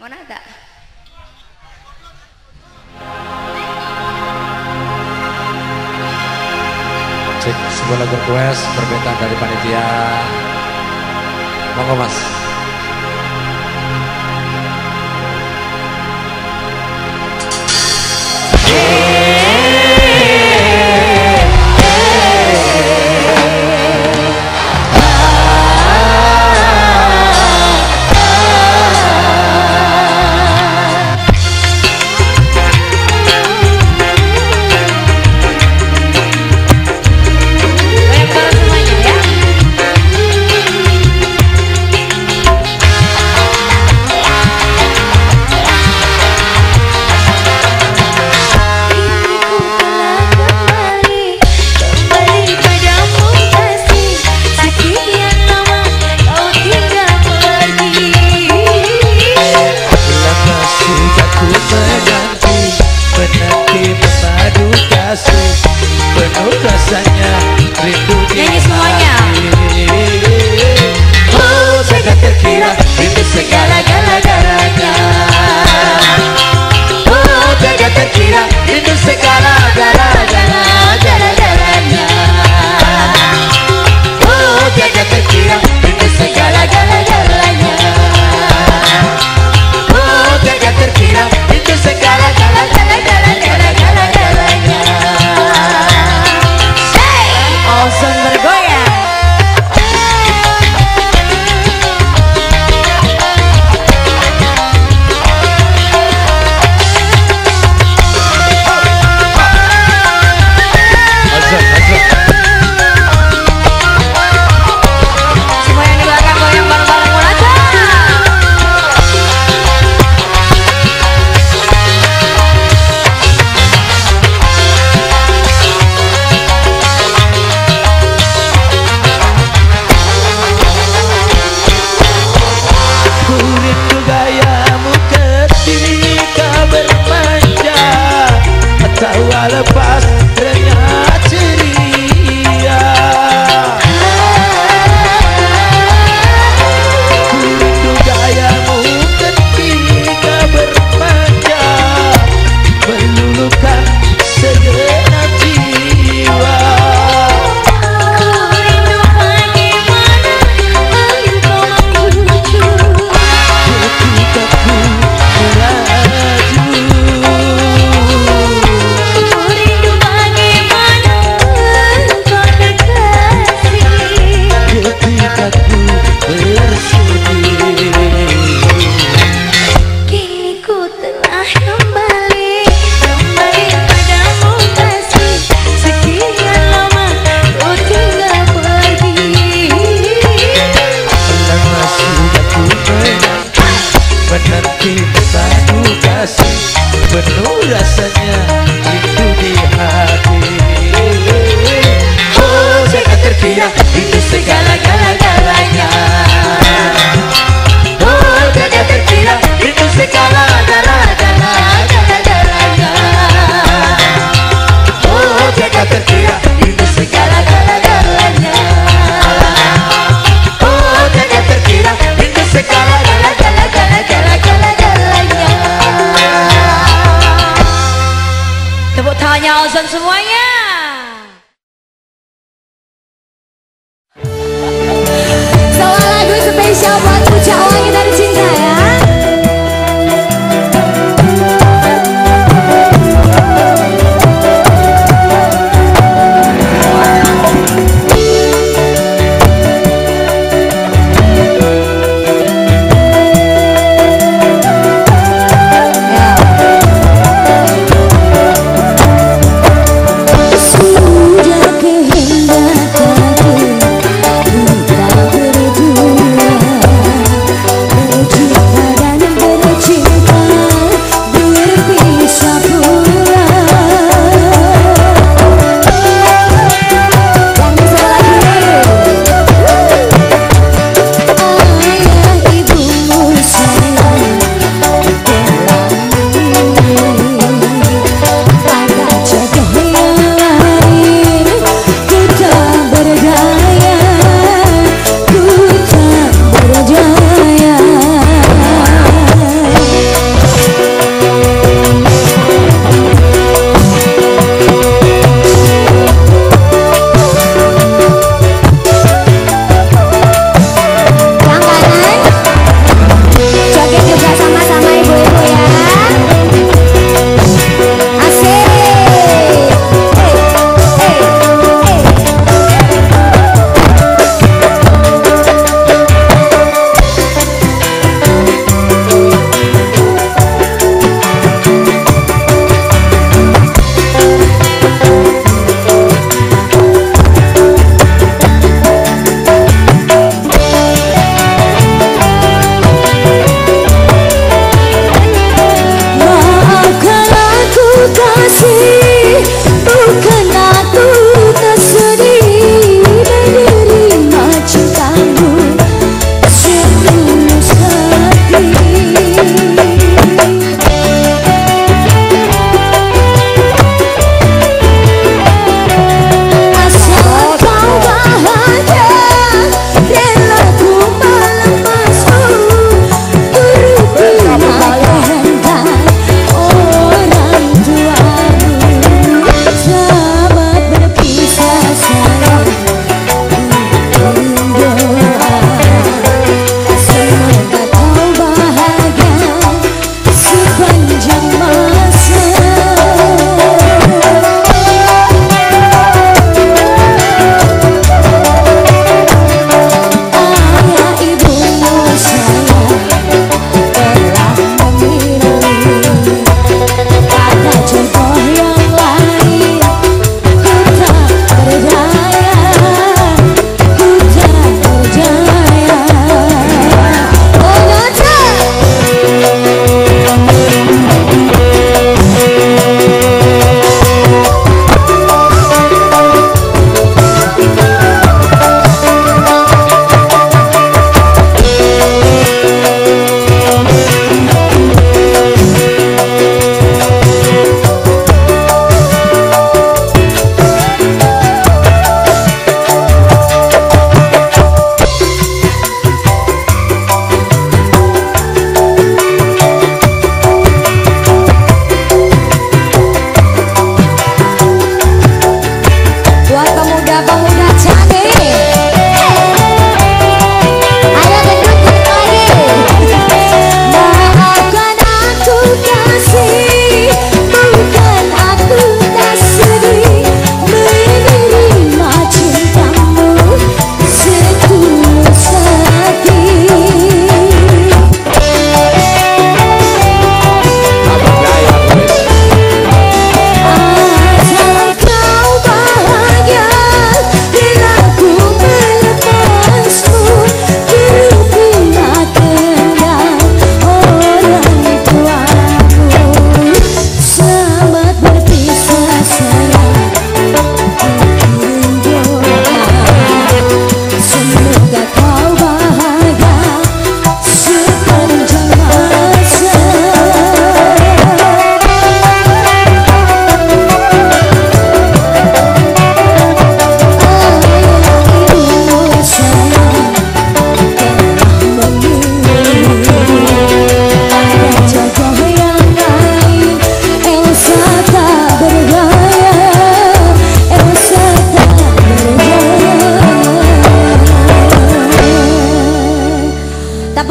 Mau nada? Cek sebuah lagu request permintaan dari panitia. Monggo Mas. Penuh rasanya rindu nyanyi semuanya. Oh jaga terkira rindu segala-galanya. Oh jaga terkira rindu segala-galanya. Oh jaga terkira rindu segala-galanya. Oh jaga terkira rindu segala-galanya. Ozon bergoyang. Semua yang di belakang goyang bareng-bareng mulai. Ku rindu gayamu ketika bermanja, tawa lepas renyah ceria. Ku rindu gayamu ketika bermanja, meluluhkan segenap jiwa. Menanti bersatu kasih penuh rasanya rindu di hati. Oh jaga terkira rindu segala-galanya. Oh jaga terkira rindu segala-galanya. Oh jaga terkira rindu segala-galanya. Oh jaga terkira rindu segala-galanya. Tepuk tangannya Ozon semuanya.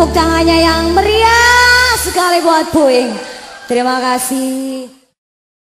Tepuk tangannya yang meriah sekali buat Puing. Terima kasih.